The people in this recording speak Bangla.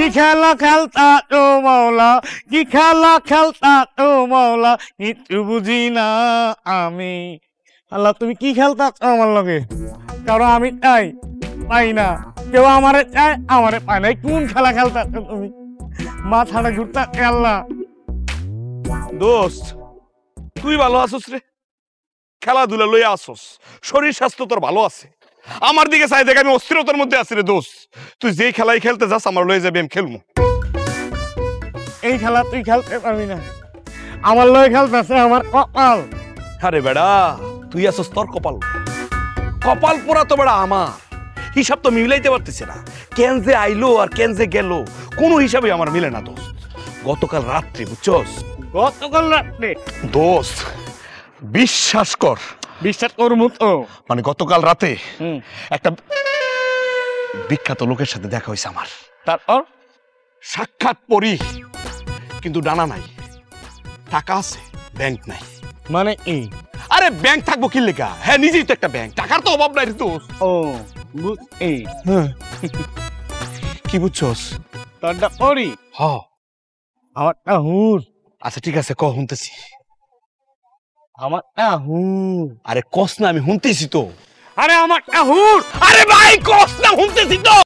কি খেলা খেলতা তো মাওলা, কি খেলা খেলতা তো মাওলা, কিছু বুঝি না আমি। আল্লাহ তুমি কি খেলতা আমার লগে? কারণ আমি চাই, পাই না। কেউ আমারে চায়, আমারে পায় না। কোন খেলা খেলতা তুমি? মাথাটা ঘুরতা আল্লাহ। দোস্ত তুই ভালো আছোস রে? খেলাধুলা লইয়া আসোস, শরীর স্বাস্থ্য তোর ভালো আছে? আমার দিকে চাই দেখ, আমি অস্থিরতার মধ্যে আছি রে দোস্ত। তুই যে খেলাই খেলতে যাস আমার লয়ে যাবি, আমি খেলবো। এই খেলা তুই খেলতে পারবি না, আমার লয়ে খেলতেছে আমার কপাল। আরে বেড়া, তুই আসোস তোর কপাল, কপাল পোড়া তো বেড়া আমার। হিসাব তো মিলাইতে পারতেছে না, কেন যে আইলো আর কেন যে গেল কোনো হিসাবে আমার মিলে না দোস্ত। গতকাল রাত্রে বুঝছস, গতকাল রাত্রে? দোস্ত বিশ্বাস কর। বিশ্বাস করবো তো। মানে গতকাল রাতে একটা বিখ্যাত লোকের সাথে দেখা হয়েছে আমার। তারপর? সাক্ষাৎ পরি, কিন্তু ডানা নাই, টাকা আছে, ব্যাংক নাই। মানে কি? আরে ব্যাংক থাকবো কি লেখা, হ্যাঁ নিজেই তো একটা ব্যাংক, টাকার তো অভাব নাই রে দোস্ত। ও এই কি বুঝছস? তোরটা পরি, হ। আমারটা হুর। আচ্ছা ঠিক আছে, ক শুনতেছি। আমারটা হুর। আরে কস না, আমি শুনতেছি তো। আরে আমারটা হুর। আরে ভাই কস না, শুনতেছি তো।